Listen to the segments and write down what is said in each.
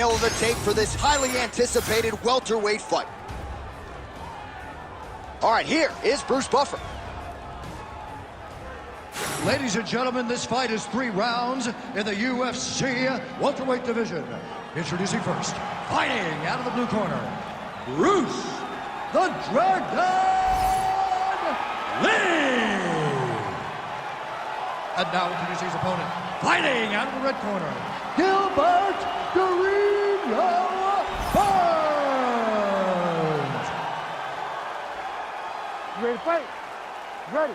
Tale of the tape for this highly anticipated welterweight fight. All right, here is Bruce Buffer. Ladies and gentlemen, this fight is 3 rounds in the UFC welterweight division. Introducing first, fighting out of the blue corner, Bruce the Dragon Lee. And now introducing his opponent, fighting out of the red corner, Gilbert Guerrero Burns. You ready to fight? Ready.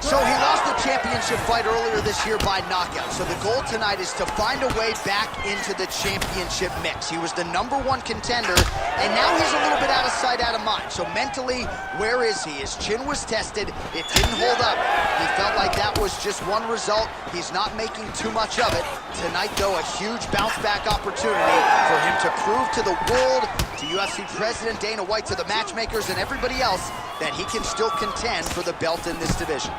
So he lost the championship fight earlier this year by knockout. So the goal tonight is to find a way back into the championship mix. He was the #1 contender, and now he's a little bit out of sight, out of mind. So mentally, where is he? His chin was tested. It didn't hold up. He felt like that was just one result. He's not making too much of it. Tonight, though, a huge bounce-back opportunity for him to prove to the world, to UFC President Dana White, to the matchmakers and everybody else, that he can still contend for the belt in this division.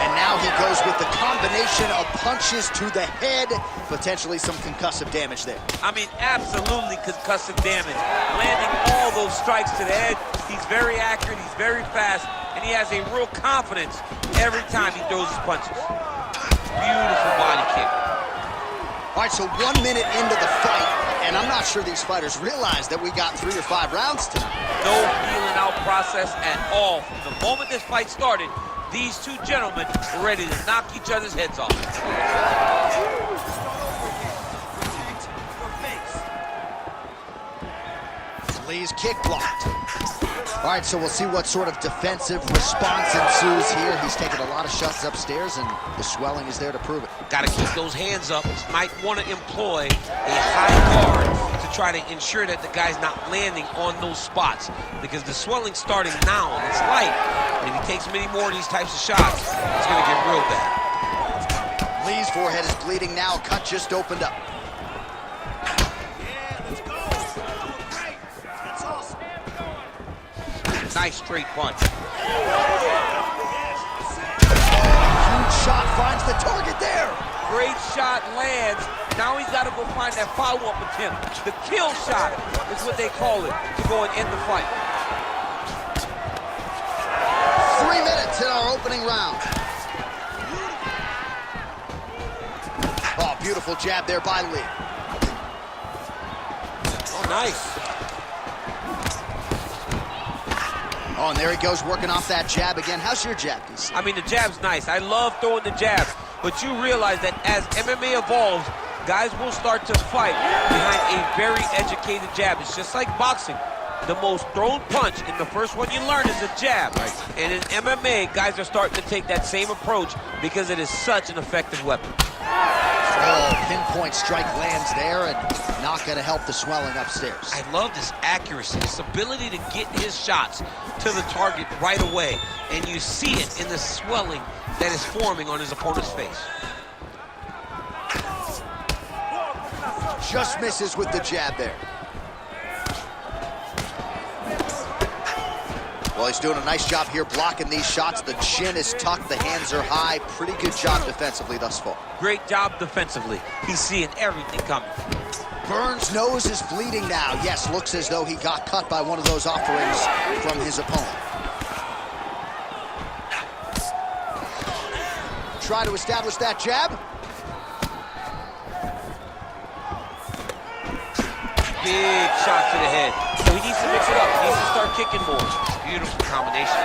And now he goes with the combination of punches to the head, potentially some concussive damage there. I mean, absolutely concussive damage. Landing all those strikes to the head. He's very accurate, he's very fast, and he has a real confidence every time he throws his punches. Beautiful body kick. All right, so 1 minute into the fight, and I'm not sure these fighters realize that we got 3 or 5 rounds tonight. No feeling out process at all. From the moment this fight started, these two gentlemen were ready to knock each other's heads off. Lee's kick blocked. All right, so we'll see what sort of defensive response ensues here. He's taken a lot of shots upstairs, and the swelling is there to prove it. Got to keep those hands up. Might want to employ a high guard to try to ensure that the guy's not landing on those spots, because the swelling's starting now, and it's light. And if he takes many more of these types of shots, it's going to get real bad. Lee's forehead is bleeding now. Cut just opened up. Nice straight punch. Huge shot finds the target there. Great shot lands. Now he's got to go find that follow-up attempt. The kill shot is what they call it, to go and end the fight. 3 minutes in our opening round. Oh, beautiful jab there by Lee. Oh, nice. Oh, and there he goes, working off that jab again. How's your jab, DC? I mean, the jab's nice. I love throwing the jabs, but you realize that as MMA evolves, guys will start to fight behind a very educated jab. It's just like boxing. The most thrown punch in the first one you learn is a jab. Right. And in MMA, guys are starting to take that same approach because it is such an effective weapon. Oh, pinpoint strike lands there, and not going to help the swelling upstairs. I love this accuracy, this ability to get his shots to the target right away. And you see it in the swelling that is forming on his opponent's face. Just misses with the jab there. Well, he's doing a nice job here blocking these shots. The chin is tucked, the hands are high. Pretty good job defensively thus far. Great job defensively. He's seeing everything coming. Burns' nose is bleeding now. Yes, looks as though he got cut by one of those offerings from his opponent. Try to establish that jab. Big shot to the head. So he needs to mix it up. He needs to start kicking more. Beautiful combination.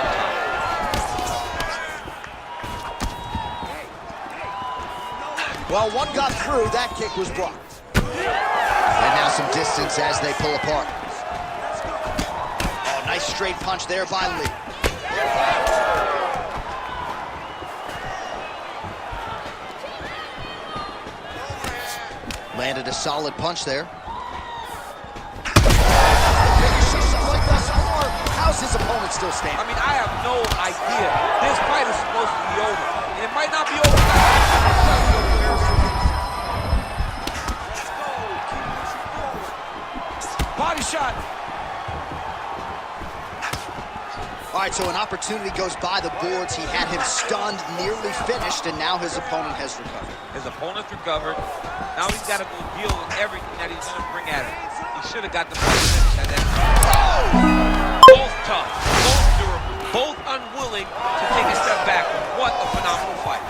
Well, one got through. That kick was blocked. And now some distance as they pull apart. Oh, nice straight punch there by Lee. Landed a solid punch there. How's his opponent still standing? I mean, I have no idea. This fight is supposed to be over. And it might not be over. Body shot. All right, so an opportunity goes by the boards. He had him stunned, nearly finished, and now his opponent has recovered. His opponent's recovered. Now he's got to go deal with everything that he's going to bring at him. He should have got the fight finish at that. Both tough, both durable, both unwilling to take a step back. What a phenomenal fight.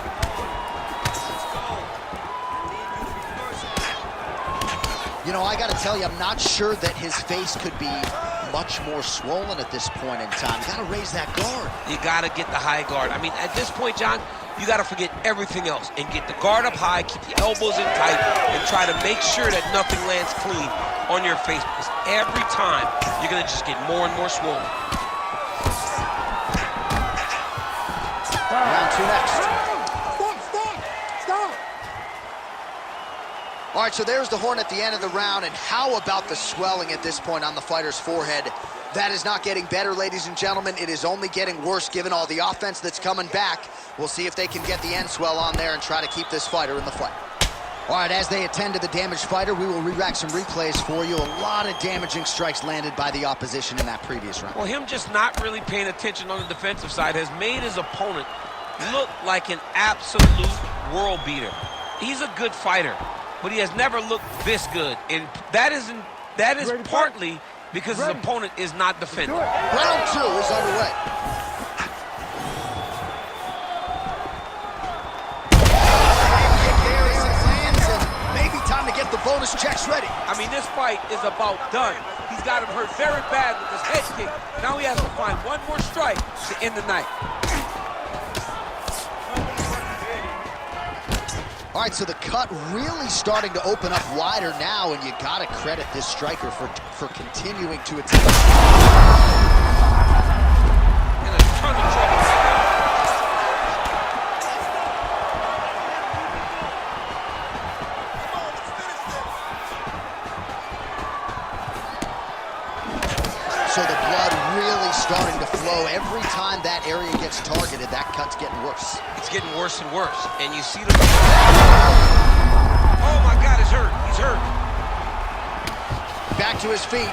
You know, I got to tell you, I'm not sure that his face could be much more swollen at this point in time. You got to raise that guard. You got to get the high guard. I mean, at this point, John, you got to forget everything else and get the guard up high, keep the elbows in tight, and try to make sure that nothing lands clean on your face, because every time you're going to just get more and more swollen. Round two next. Stop! All right, so there's the horn at the end of the round, and how about the swelling at this point on the fighter's forehead? That is not getting better, ladies and gentlemen. It is only getting worse given all the offense that's coming back. We'll see if they can get the end swell on there and try to keep this fighter in the fight. All right, as they attend to the damaged fighter, we will re-rack some replays for you. A lot of damaging strikes landed by the opposition in that previous round. Well, him just not really paying attention on the defensive side has made his opponent look like an absolute world beater. He's a good fighter, but he has never looked this good, and that is partly because his opponent is not defending. Round two is underway. Maybe time to get the bonus checks ready. I mean, this fight is about done. He's got him hurt very bad with his head kick. Now he has to find one more strike to end the night. All right, so the cut really starting to open up wider now, and you got to credit this striker for continuing to attack. In a ton of trouble. So the blood really starting to flow. Every time that area gets targeted, that cut's getting worse. It's getting worse and worse. And you see the... Oh, my God, he's hurt. He's hurt. Back to his feet.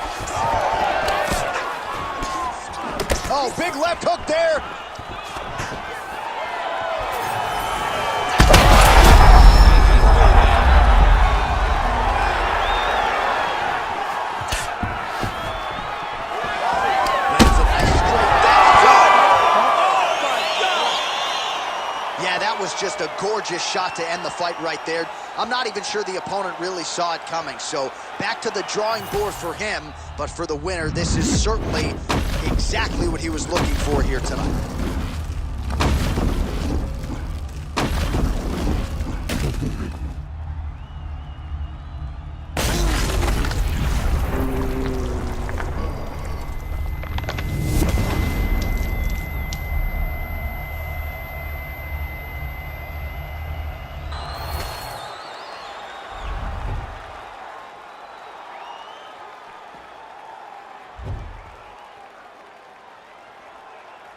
Oh, big left hook there. That was just a gorgeous shot to end the fight right there. I'm not even sure the opponent really saw it coming. So back to the drawing board for him, but for the winner, this is certainly exactly what he was looking for here tonight.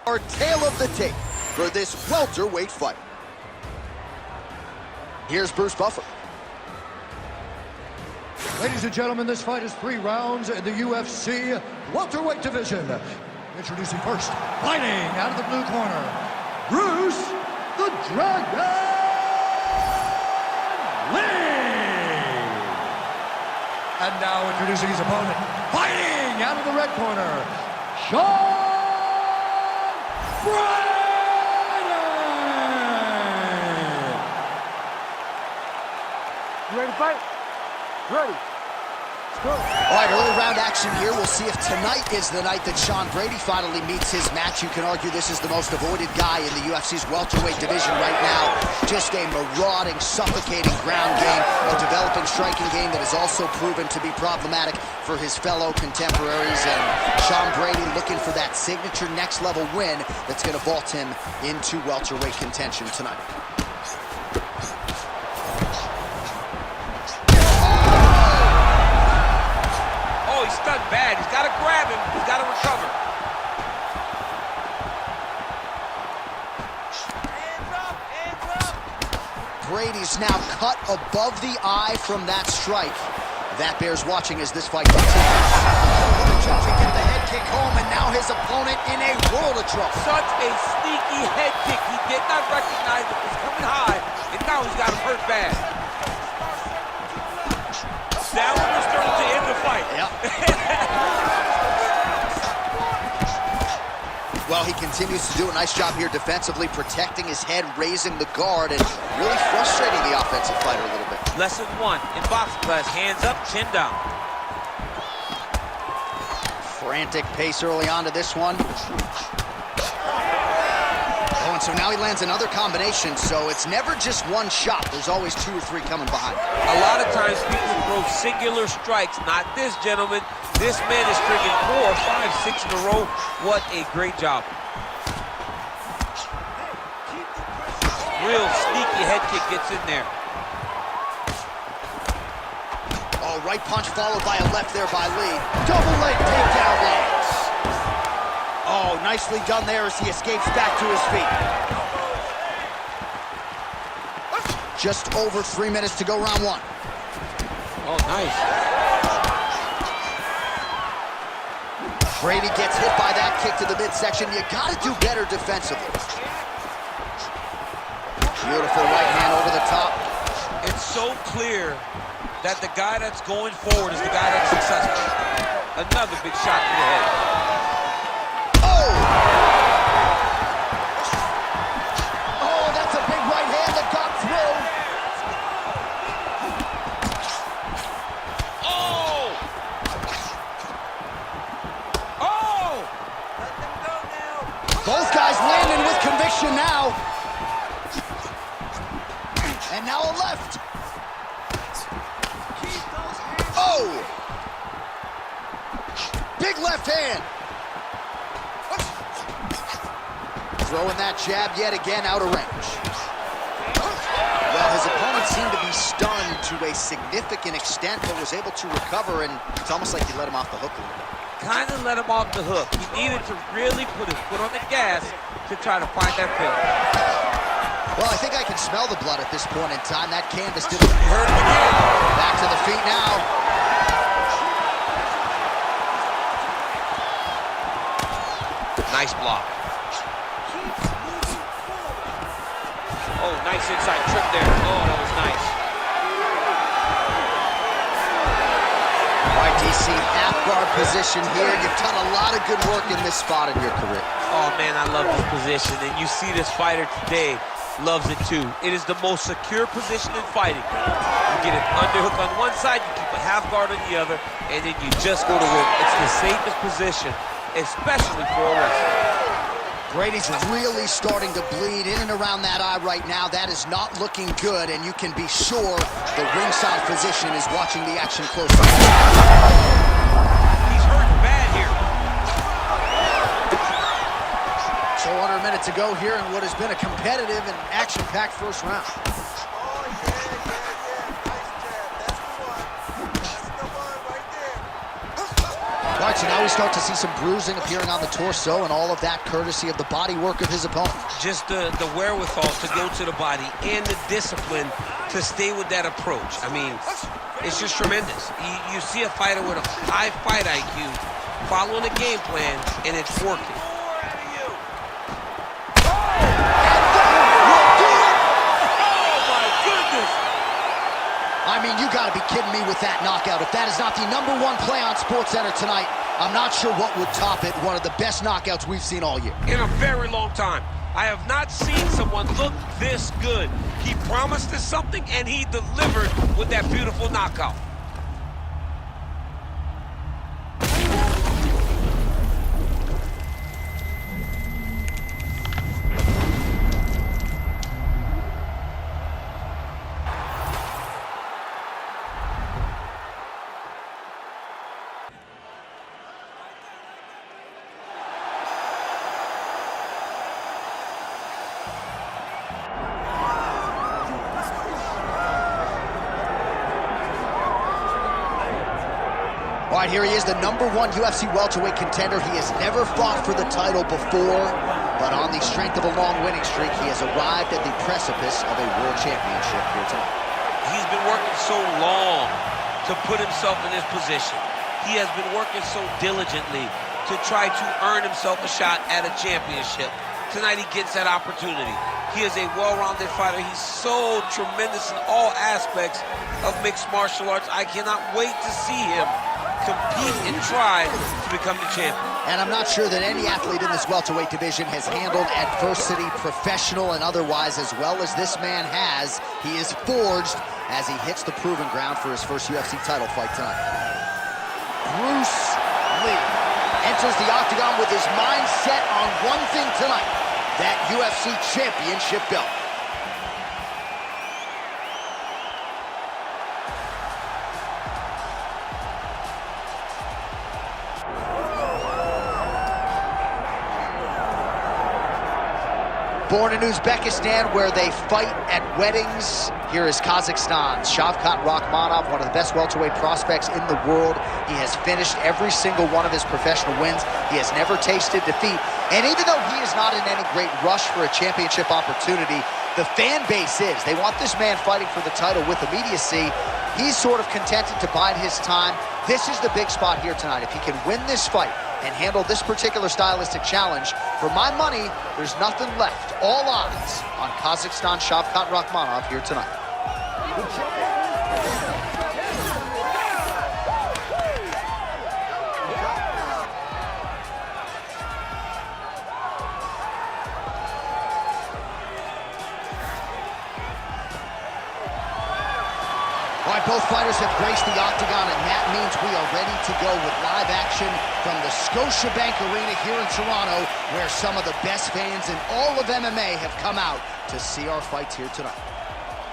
Our tail of the tape for this welterweight fight. Here's Bruce Buffer. Ladies and gentlemen, this fight is 3 rounds in the UFC welterweight division. Introducing first, fighting out of the blue corner, Bruce the Dragon Lee. And now introducing his opponent, fighting out of the red corner, Sean Brady! You ready to fight? Ready. Let's go. All right, early round action here. We'll see if tonight is the night that Sean Brady finally meets his match. You can argue this is the most avoided guy in the UFC's welterweight division right now. Just a marauding, suffocating ground game, a developing striking game that has also proven to be problematic for his fellow contemporaries. And Sean Brady looking for that signature next-level win that's going to vault him into welterweight contention tonight. Bad. He's got to grab him. He's got to recover. Hands up. Brady's now cut above the eye from that strike. That bears watching as this fight continues. Get the head kick home, and now his opponent in a world of trouble. Such a sneaky head kick. He did not recognize it was coming high, and now he's got him hurt bad. That one was starting to end the fight. Yep. Well, he continues to do a nice job here defensively, protecting his head, raising the guard, and really frustrating the offensive fighter a little bit. Lesson 1 in boxing class, hands up, chin down. Frantic pace early on to this one. Oh, and so now he lands another combination, so it's never just one shot. There's always 2 or 3 coming behind. A lot of times people throw singular strikes. Not this gentleman. This man is stringing 4, 5, 6 in a row. What a great job. Real sneaky head kick gets in there. Oh, right punch followed by a left there by Lee. Double leg takedown lands. Oh, nicely done there as he escapes back to his feet. Just over 3 minutes to go, round 1. Oh, nice. Brady gets hit by that kick to the midsection. You gotta do better defensively. Beautiful right hand over the top. It's so clear that the guy that's going forward is the guy that's successful. Another big shot to the head. Oh! Oh, that's a big right hand that got through. Oh! Oh! Let them go now. Both guys landing with conviction now. And now a left. Keep those hands. Oh! Big left hand. Throwing that jab yet again out of range. Well, his opponent seemed to be stunned to a significant extent, but was able to recover, and it's almost like he let him off the hook a little bit. Kind of let him off the hook. He needed to really put his foot on the gas to try to find that finish. Well, I think I can smell the blood at this point in time. That canvas didn't hurt him again. Back to the feet now. Nice block. Oh, nice inside trip there. Oh, that was nice. All right, DC, half guard position here. You've done a lot of good work in this spot in your career. Oh, man, I love this position. And you see this fighter today loves it, too. It is the most secure position in fighting. You get an underhook on one side, you keep a half guard on the other, and then you just go to work. It's the safest position, especially for a wrestler. Brady's really starting to bleed in and around that eye right now. That is not looking good, and you can be sure the ringside physician is watching the action closely. He's hurting bad here. So under a minute to go here in what has been a competitive and action-packed first round. Oh, yeah. Nice jab. That's the one right there. All right, so now we start to see some bruising appearing on the torso, and all of that courtesy of the body work of his opponent. Just the wherewithal to go to the body and the discipline to stay with that approach. I mean, it's just tremendous. You see a fighter with a high fight IQ following a game plan, and it's working. I mean, you gotta be kidding me with that knockout. If that is not the #1 play on SportsCenter tonight, I'm not sure what would top it. One of the best knockouts we've seen all year. In a very long time. I have not seen someone look this good. He promised us something, and he delivered with that beautiful knockout. All right, here he is, the #1 UFC welterweight contender. He has never fought for the title before, but on the strength of a long winning streak, he has arrived at the precipice of a world championship here tonight. He's been working so long to put himself in this position. He has been working so diligently to try to earn himself a shot at a championship. Tonight he gets that opportunity. He is a well-rounded fighter. He's so tremendous in all aspects of mixed martial arts. I cannot wait to see him compete and try to become the champion. And I'm not sure that any athlete in this welterweight division has handled adversity, professional and otherwise, as well as this man has. He is forged as he hits the proving ground for his first UFC title fight tonight. Bruce Lee enters the octagon with his mind set on one thing tonight, that UFC championship belt. Born in Uzbekistan, where they fight at weddings, here is Kazakhstan's Shavkat Rakhmonov, one of the best welterweight prospects in the world. He has finished every single one of his professional wins. He has never tasted defeat. And even though he is not in any great rush for a championship opportunity, the fan base is. They want this man fighting for the title with immediacy. He's sort of contented to bide his time. This is the big spot here tonight. If he can win this fight and handle this particular stylistic challenge, for my money, there's nothing left. All odds on Kazakhstan Shavkat Rakhmonov here tonight. All right, both fighters have graced the octagon, and that means we are ready to go with live action from the Scotiabank Arena here in Toronto, where some of the best fans in all of MMA have come out to see our fights here tonight.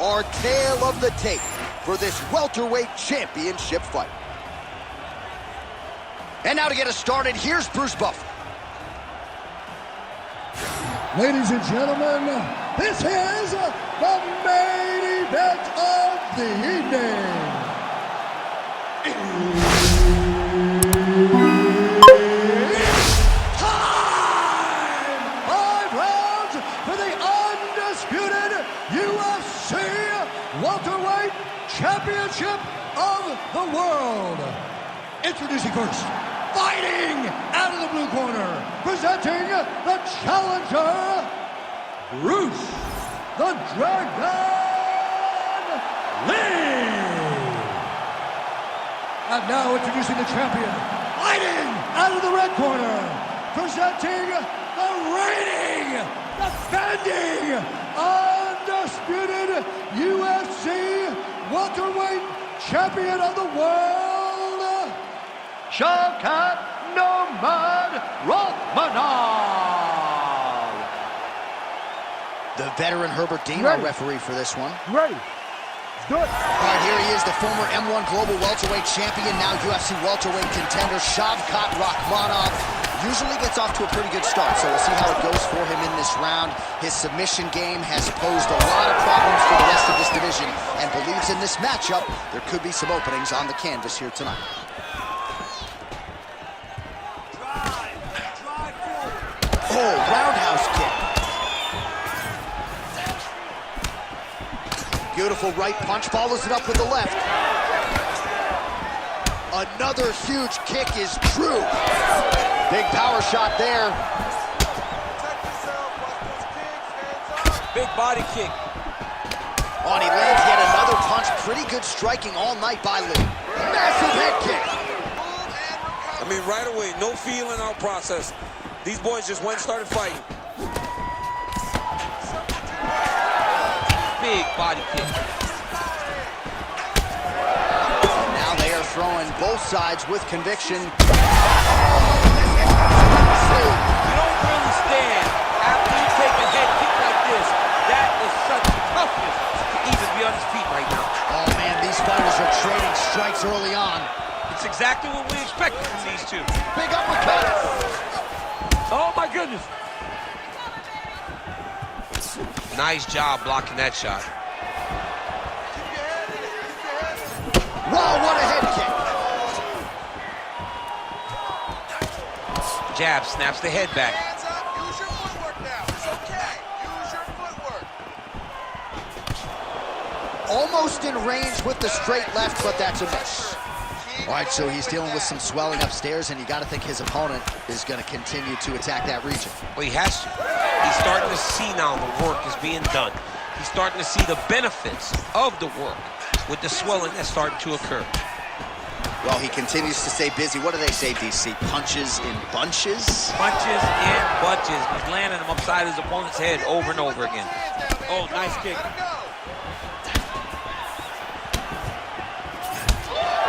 Our tale of the tape for this welterweight championship fight. And now to get us started, here's Bruce Buffer. Ladies and gentlemen, this is the main event of the evening. It's time! 5 rounds for the undisputed UFC Welterweight Championship of the World. Introducing first, fighting out of the blue corner, presenting the challenger, Bruce the Dragon Lee. And now introducing the champion, fighting out of the red corner, presenting the reigning, defending, undisputed UFC welterweight champion of the world, Shavkat Nomad Rakhmonov. The veteran Herbert Dean, our referee for this one. Ready. Good. All right, here he is, the former M1 Global Welterweight Champion, now UFC Welterweight Contender, Shavkat Rakhmonov. Usually gets off to a pretty good start, so we'll see how it goes for him in this round. His submission game has posed a lot of problems for the rest of this division, and believes in this matchup, there could be some openings on the canvas here tonight. Oh, roundhouse kick. Beautiful right punch, follows it up with the left. Another huge kick is true. Big power shot there. Big body kick. Oh, and he lands yet another punch. Pretty good striking all night by Lee. Massive head kick. I mean, right away, no feeling out process. These boys just went and started fighting. Big body kick. Now they are throwing both sides with conviction. You don't really stand after you take a head kick like this. That is such toughness to even be on his feet right now. Oh man, these fighters are trading strikes early on. It's exactly what we expected from these two. Big uppercut. Oh my goodness. Nice job blocking that shot. Wow, what a head kick. Jab snaps the head back. Hands up, use your footwork now. It's okay. Use your footwork. Almost in range with the straight left, but that's a miss. Keep All right, so he's dealing with some swelling upstairs, and you got to think his opponent is going to continue to attack that region. Well, he has to. He's starting to see now the work is being done. He's starting to see the benefits of the work with the swelling that's starting to occur. Well, he continues to stay busy. What do they say, DC? Punches in bunches? Punches in bunches. He's landing them upside his opponent's head over and over again. Oh, nice kick.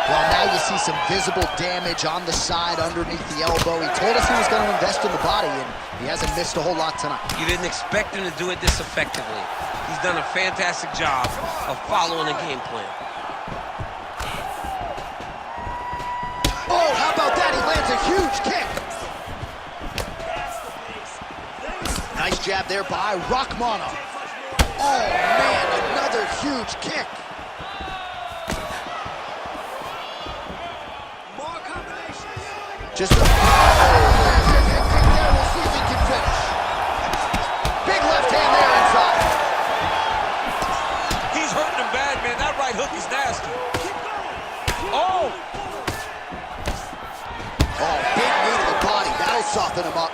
Well, now you see some visible damage on the side underneath the elbow. He told us he was going to invest in the body, and he hasn't missed a whole lot tonight. You didn't expect him to do it this effectively. He's done a fantastic job of following a game plan. Oh, how about that? He lands a huge kick. Nice jab there by Rachmanov. Oh, man, another huge kick. Just a... We'll see if he can finish. Big left hand there inside. He's hurting him bad, man. That right hook is nasty. Oh! Oh, big knee to the body. That'll soften him up.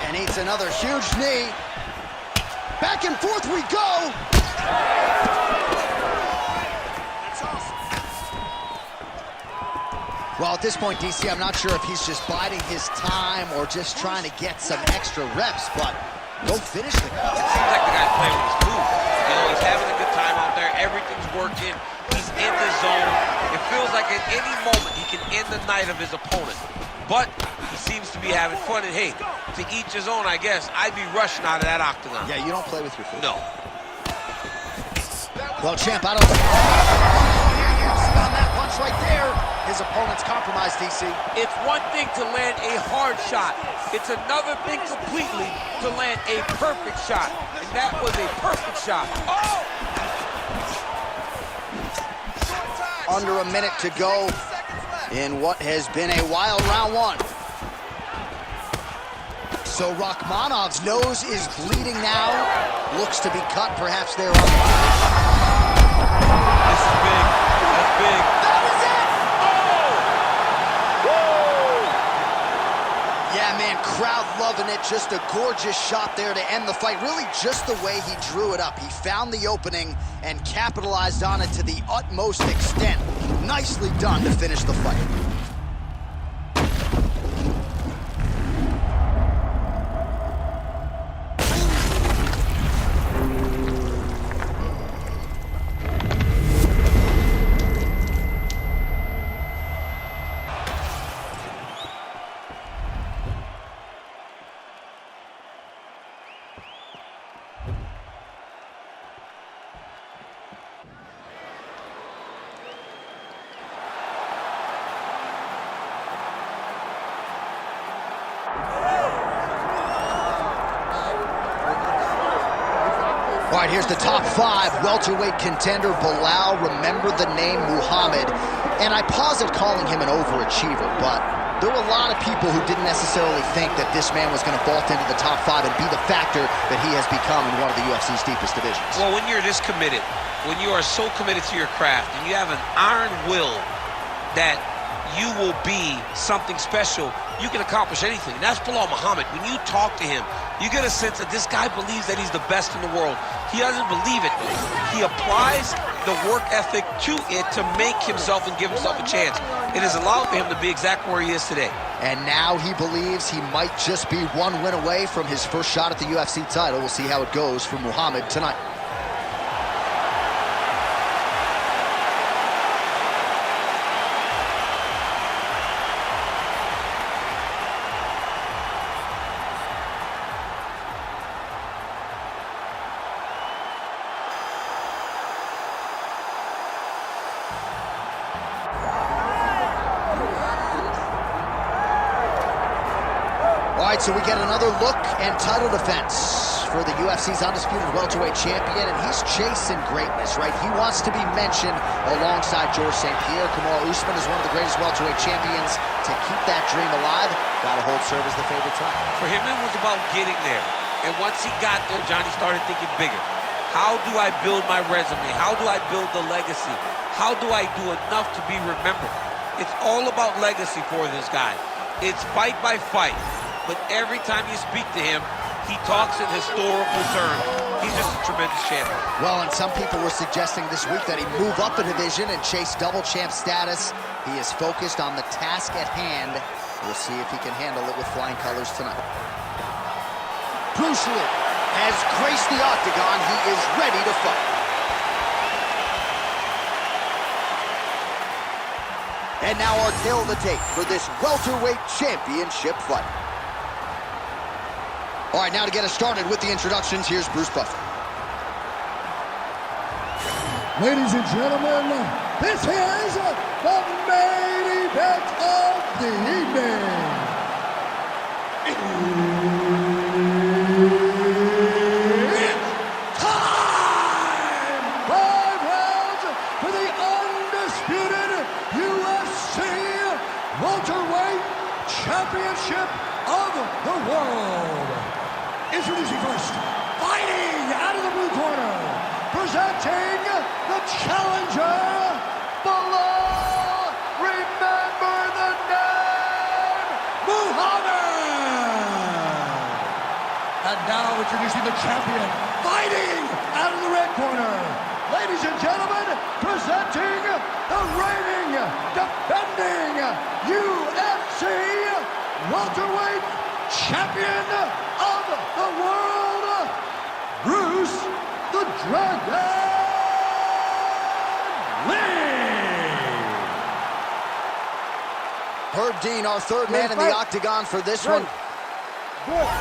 And eats another huge knee. Back and forth we go. Well, at this point, DC, I'm not sure if he's just biding his time or just trying to get some extra reps, but go finish the guy. It seems like the guy's playing with his food. You know, he's having a good time out there. Everything's working. He's in the zone. It feels like at any moment he can end the night of his opponent. But he seems to be having fun. And hey, to each his own, I guess. I'd be rushing out of that octagon. Yeah, you don't play with your food. No. Well, champ, I don't think on that punch right there. His opponent's compromised, DC. It's one thing to land a hard shot. It's another thing completely to land a perfect shot. And that was a perfect shot. Oh! Under a minute to go in what has been a wild round one. So Rachmanov's nose is bleeding now. Looks to be cut, perhaps there on the... This is big. That's big. That is it! Yeah, man, crowd loving it. Just a gorgeous shot there to end the fight. Really just the way he drew it up. He found the opening and capitalized on it to the utmost extent. Nicely done to finish the fight. All right, here's the top 5 welterweight contender, Belal. Remember the name Muhammad. And I pause at calling him an overachiever, but there were a lot of people who didn't necessarily think that this man was going to vault into the top 5 and be the factor that he has become in one of the UFC's deepest divisions. Well, when you're this committed, when you are so committed to your craft, and you have an iron will that you will be something special, you can accomplish anything. And that's Belal Muhammad. When you talk to him, you get a sense that this guy believes that he's the best in the world. He doesn't believe it. He applies the work ethic to it to make himself and give himself a chance. It has allowed for him to be exactly where he is today. And now he believes he might just be one win away from his first shot at the UFC title. We'll see how it goes for Muhammad tonight. All right, so we get another look and title defense for the UFC's undisputed welterweight champion, and he's chasing greatness, right? He wants to be mentioned alongside Georges St. Pierre. Kamaru Usman is one of the greatest welterweight champions. To keep that dream alive, gotta hold serve as the favorite tonight. For him, it was about getting there. And once he got there, Johnny started thinking bigger. How do I build my resume? How do I build the legacy? how do I do enough to be remembered? It's all about legacy for this guy. It's fight by fight. But every time you speak to him, he talks in historical terms. He's just a tremendous champion. Well, and some people were suggesting this week that he move up a division and chase double champ status. He is focused on the task at hand. We'll see if he can handle it with flying colors tonight. Bruce Lee has graced the octagon. He is ready to fight. And now our tale of the tape for this welterweight championship fight. All right, now to get us started with the introductions, here's Bruce Buffer. Ladies and gentlemen, this is the main event of the evening. It's time! 5 rounds for the undisputed UFC welterweight championship of the world. Introducing first, fighting out of the blue corner, presenting the challenger, below, remember the name, Muhammad! And now introducing the champion, fighting out of the red corner, ladies and gentlemen, presenting the reigning, defending UFC welterweight champion of the world, Bruce the Dragon Lee. Herb Dean, our third man in the octagon for this one.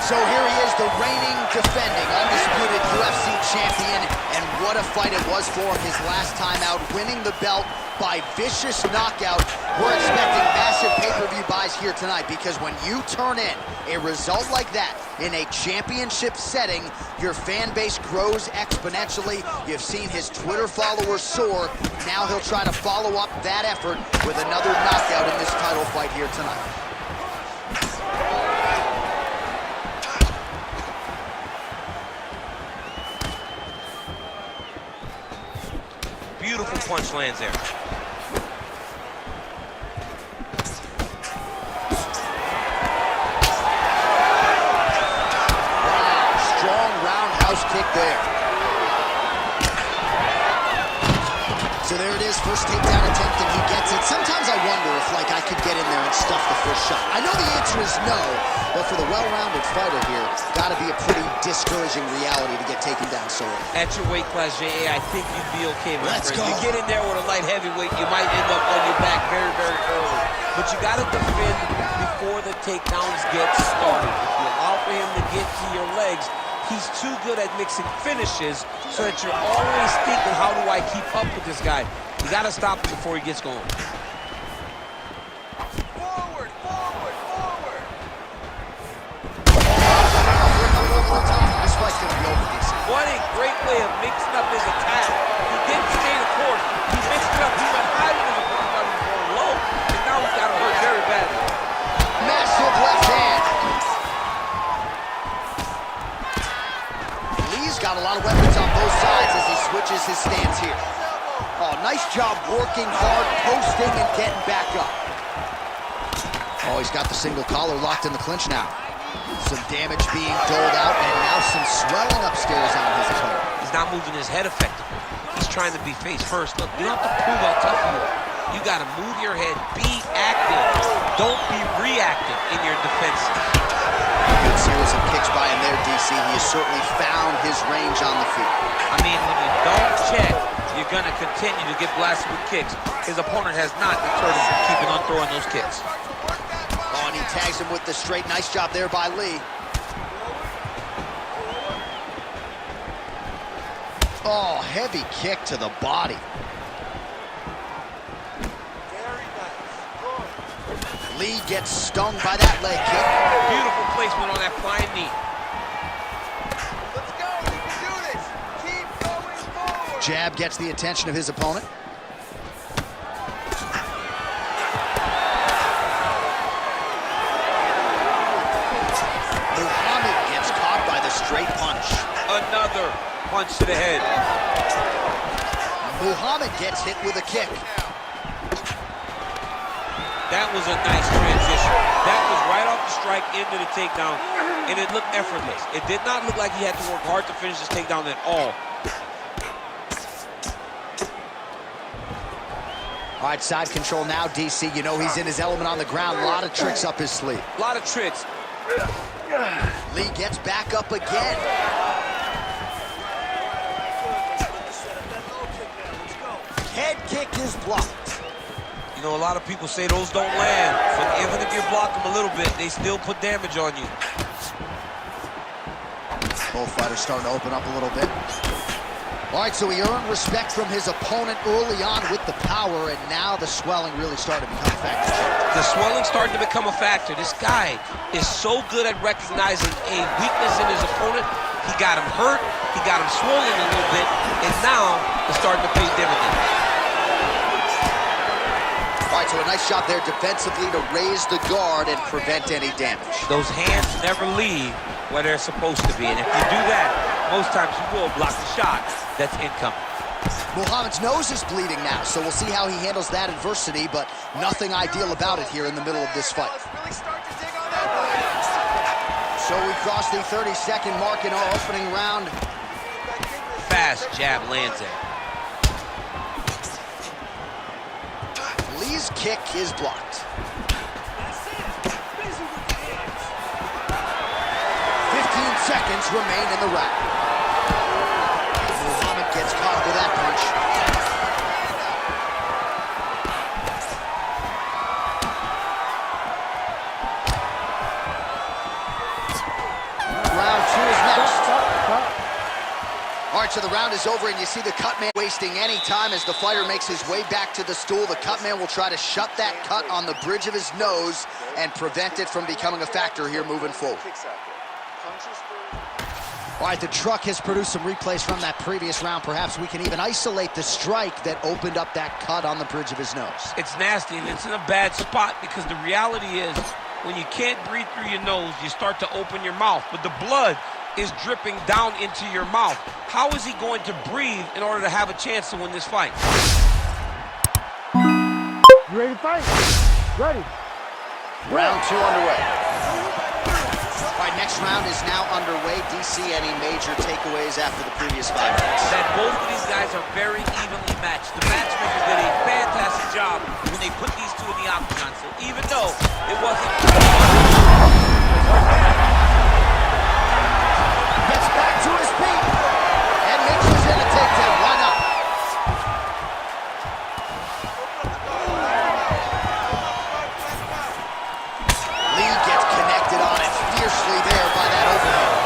So here he is, the reigning, defending, undisputed UFC champion, and what a fight it was for him his last time out, winning the belt by vicious knockout. We're expecting massive pay-per-view buys here tonight, because when you turn in a result like that in a championship setting, your fan base grows exponentially. You've seen his Twitter followers soar. Now he'll try to follow up that effort with another knockout in this title fight here tonight. Beautiful punch lands there. Strong roundhouse kick there. So there it is, first takedown attempt, and he gets it. Sometimes I wonder if, like, I could get in there and stuff the first shot. I know the answer is no, but for the well-rounded fighter here, gotta be a pretty discouraging reality to get taken down so early. At your weight class, J.A., I think you'd be okay, my Let's friend. go. You get in there with a light heavyweight, you might end up on your back very, very early. But you gotta defend before the takedowns get started. If you allow for him to get to your legs, he's too good at mixing finishes so that you're always thinking, how do I keep up with this guy? You gotta stop him before he gets going. Forward, forward, forward. This fight's gonna be over, DC. What a great way of mixing up his attack. He didn't stay the course. He mixed it up. He went high with his opponent, got him going low, and now he's got him hurt very badly. Massive left hand. Lee's got a lot of weapons on both sides as he switches his stance here. Oh, nice job working hard, posting, and getting back up. Oh, he's got the single collar locked in the clinch now. Some damage being doled out, and now some swelling upstairs on his opponent. He's not moving his head effectively. He's trying to be face first. Look, you don't have to prove how tough you are. You got to move your head. Be active. Don't be reactive in your defense. Good series of kicks by him there, DC. He has certainly found his range on the feet. I mean, when you don't check, you're going to continue to get blasted with kicks. His opponent has not deterred him from keeping on throwing those kicks. Oh, and he tags him with the straight. Nice job there by Lee. Oh, heavy kick to the body. Lee gets stung by that leg kick. Beautiful placement on that flying knee. Let's go, we can do this. Keep going forward. Jab gets the attention of his opponent. Muhammad gets caught by the straight punch. Another punch to the head. Muhammad gets hit with a kick. That was a nice transition. That was right off the strike into the takedown, and it looked effortless. It did not look like he had to work hard to finish this takedown at all. All right, side control now, DC. You know he's in his element on the ground. A lot of tricks up his sleeve. A lot of tricks. Lee gets back up again. Head kick is blocked. You know, a lot of people say those don't land. So even if you block them a little bit, they still put damage on you. Both fighters starting to open up a little bit. All right, so he earned respect from his opponent early on with the power, and now the swelling really started to become a factor. The swelling started to become a factor. This guy is so good at recognizing a weakness in his opponent. He got him hurt, he got him swollen a little bit, and now it's starting to pay dividends. All right, so a nice shot there defensively to raise the guard and prevent any damage. Those hands never leave where they're supposed to be, and if you do that, most times you will block the shot that's incoming. Muhammad's nose is bleeding now, so we'll see how he handles that adversity, but nothing ideal about it here in the middle of this fight. So we cross the 30-second mark in our opening round. Fast jab lands it. Lee's kick is blocked. 15 seconds remain in the round. Muhammad gets caught with that punch. Round 2 is next. All right, so the round is over, and you see the cut man wasting any time as the fighter makes his way back to the stool. The cut man will try to shut that cut on the bridge of his nose and prevent it from becoming a factor here moving forward. All right, the truck has produced some replays from that previous round. Perhaps we can even isolate the strike that opened up that cut on the bridge of his nose. It's nasty, and it's in a bad spot because the reality is when you can't breathe through your nose, you start to open your mouth, but the blood is dripping down into your mouth. How is he going to breathe in order to have a chance to win this fight? You ready to fight? Ready. Round 2 underway. All right, next round is now underway. DC, any major takeaways after the previous 5 minutes? That both of these guys are very evenly matched. The matchmakers did a fantastic job when they put these two in the octagon. So even though it wasn't... Gets back to his feet and makes his in a takedown. Why not? Lee gets connected on it fiercely there by that overhead.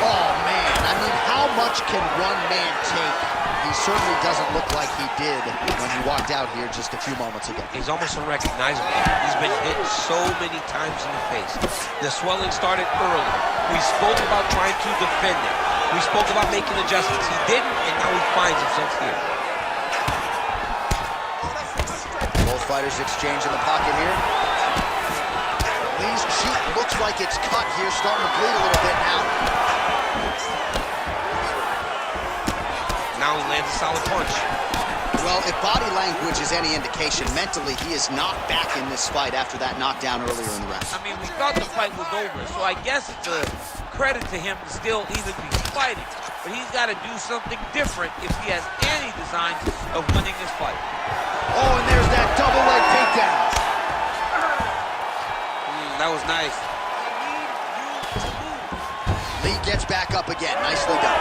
Oh, man. I mean, how much can one man take? He certainly doesn't look like he did when he walked out here just a few moments ago. He's almost unrecognizable. He's been hit so many times in the face. The swelling started early. We spoke about trying to defend it. We spoke about making adjustments. He didn't, and now he finds himself here. Both fighters exchange in the pocket here. Lee's cheek looks like it's cut here, starting to bleed a little bit now. Now he lands a solid punch. Well, if body language is any indication, mentally he is not back in this fight after that knockdown earlier in the round. I mean, we thought the fight was over, so I guess it's a credit to him to still even be fighting. But he's got to do something different if he has any designs of winning this fight. Oh, and there's that double leg takedown. That was nice. Lee gets back up again. Nicely done.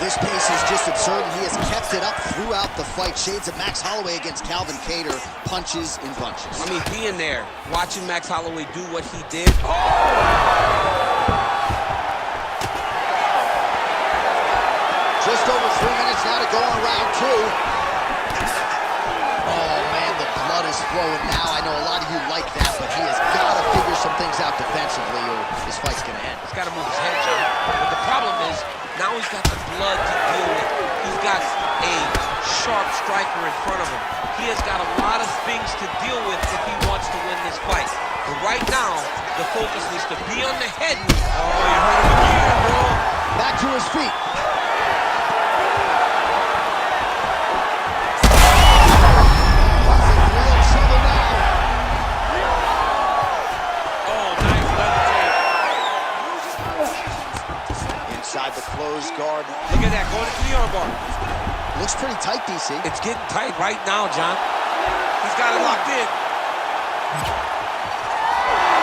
This pace is just absurd, and he has kept it up throughout the fight. Shades of Max Holloway against Calvin Kattar, punches in bunches. I mean, being there, watching Max Holloway do what he did. Just over 3 minutes now to go on round 2. Oh, man, the blood is flowing now. I know a lot of you like that, but he has got to figure some things out defensively, or this fight's going to end. He's got to move his head, John. But the problem is, now he's got the blood to deal with. He's got a sharp striker in front of him. He has got a lot of things to deal with if he wants to win this fight. But right now, the focus needs to be on the head. Oh, you heard him again, bro. Back to his feet. inside the closed guard. Look at that, going into the armbar. Looks pretty tight, DC. It's getting tight right now, John. He's got it locked in.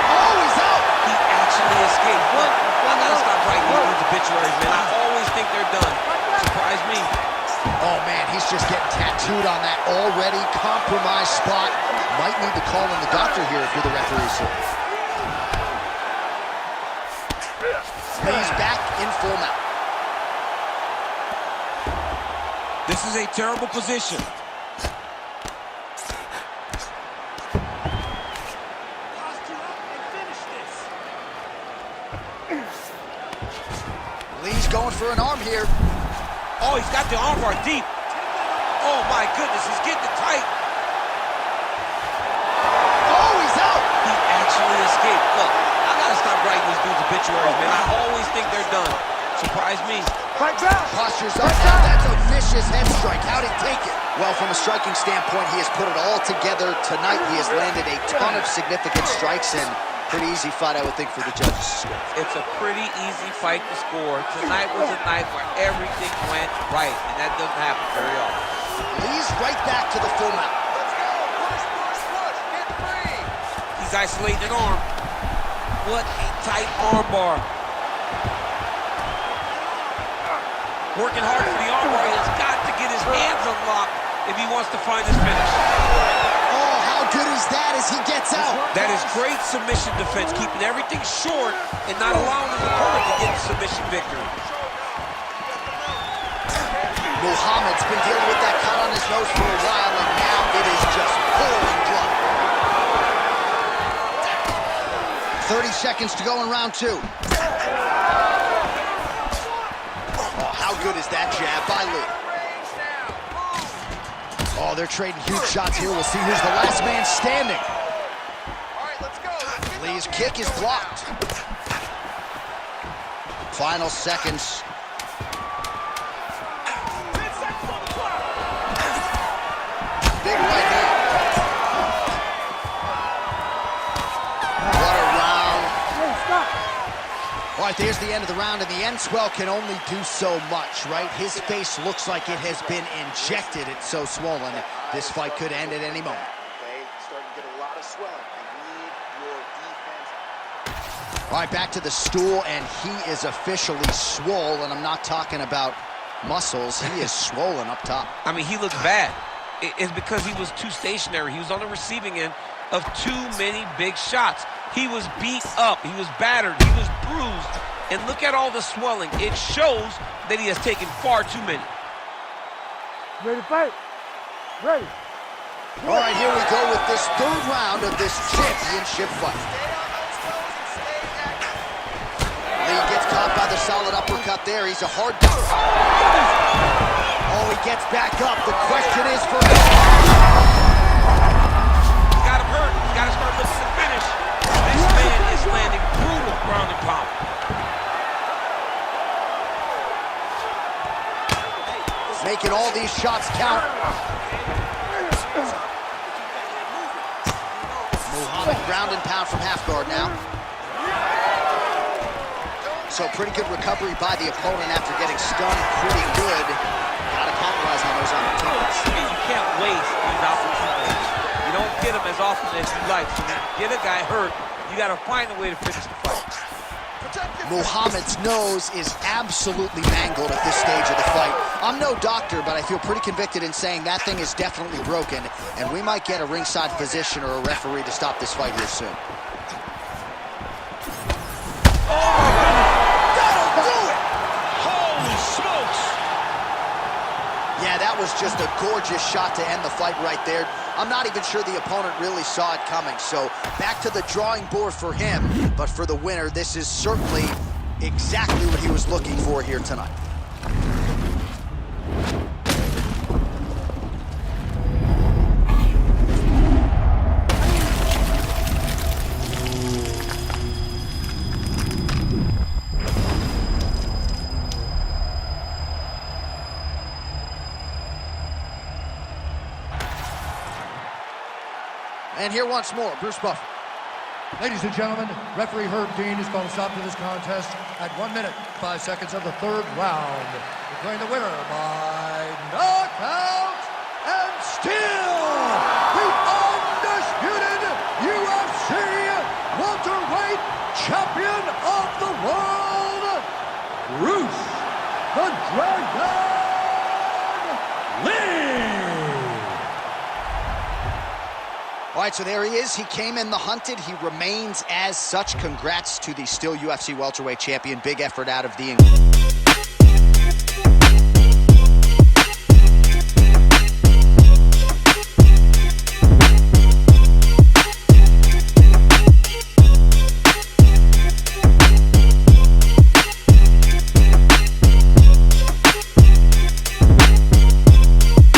Oh, he's out! He actually escaped. What? I gotta stop writing these dudes obituaries, man. I always think they're done. Surprise me. Oh, man, he's just getting tattooed on that already compromised spot. Might need to call in the doctor here if you're the referee, sir. He's back in full mount. This is a terrible position. Lee's going for an arm here. Oh, he's got the armbar deep. Oh, my goodness, he's getting it tight. Oh, he's out! He actually escaped. Look, I gotta stop writing these dudes obituaries, man. I always think they're done. Surprise me. Fight back. Posture's up now. That's a vicious head strike. How'd he take it? Well, from a striking standpoint, he has put it all together tonight. He has landed a ton of significant strikes, and pretty easy fight, I would think, for the judges to score. It's a pretty easy fight to score. Tonight was a night where everything went right, and that doesn't happen very often. Lee's right back to the full mount. Let's go. Push, push, push. Get free. He's isolating an arm. What a tight armbar. Working hard for the armbar. He has got to get his hands unlocked if he wants to find his finish. Oh, how good is that as he gets out? That is great submission defense, keeping everything short and not allowing his opponent to get the submission victory. Muhammad's been dealing with that cut on his nose for a while, and now it is just pouring blood. 30 seconds to go in round two. Oh, how good is that jab by Lee? Oh, they're trading huge shots here. We'll see who's the last man standing. All right, let's go. Lee's kick is blocked. Final seconds. Big right hand. What a round. Hey, stop. All right, there's the end of the round, and the end swell can only do so much, right? His face looks like it has been injected. It's so swollen. This fight could end at any moment. Okay, starting to get a lot of swelling. You need your defense. All right, back to the stool, and he is officially swollen. I'm not talking about muscles. He is swollen up top. I mean, he looks bad. It's because he was too stationary. He was on the receiving end of too many big shots. He was beat up. He was battered. He was bruised. And look at all the swelling. It shows that he has taken far too many. Ready to fight? Ready. All right, here we go with this third round of this championship fight. Lee gets caught by the solid uppercut there. He's a hard dog. Oh, he gets back up. The question is for him. He got him hurt. He got to start looking to finish. This man is landing brutal ground and pound. Making all these shots count. Muhammad ground and pound from half guard now. So pretty good recovery by the opponent after getting stunned pretty good. Gotta capitalize on those opportunities. You can't waste these opportunities. You don't get them as often as you like. So when you get a guy hurt, you got to find a way to finish the fight. Muhammad's nose is absolutely mangled at this stage of the fight. I'm no doctor, but I feel pretty convicted in saying that thing is definitely broken, and we might get a ringside physician or a referee to stop this fight here soon. That'll do it! Holy smokes! Yeah, that was just a gorgeous shot to end the fight right there. I'm not even sure the opponent really saw it coming, so back to the drawing board for him. But for the winner, this is certainly exactly what he was looking for here tonight. And here once more, Bruce Buffer. Ladies and gentlemen, referee Herb Dean is going to stop to this contest at 1 minute, 5 seconds of the third round. Declaring the winner by knockout and still the undisputed UFC welterweight champion of the world, Bruce the Dragon Lee. All right, so there he is. He came in the hunted. He remains as such. Congrats to the still UFC welterweight champion. Big effort out of the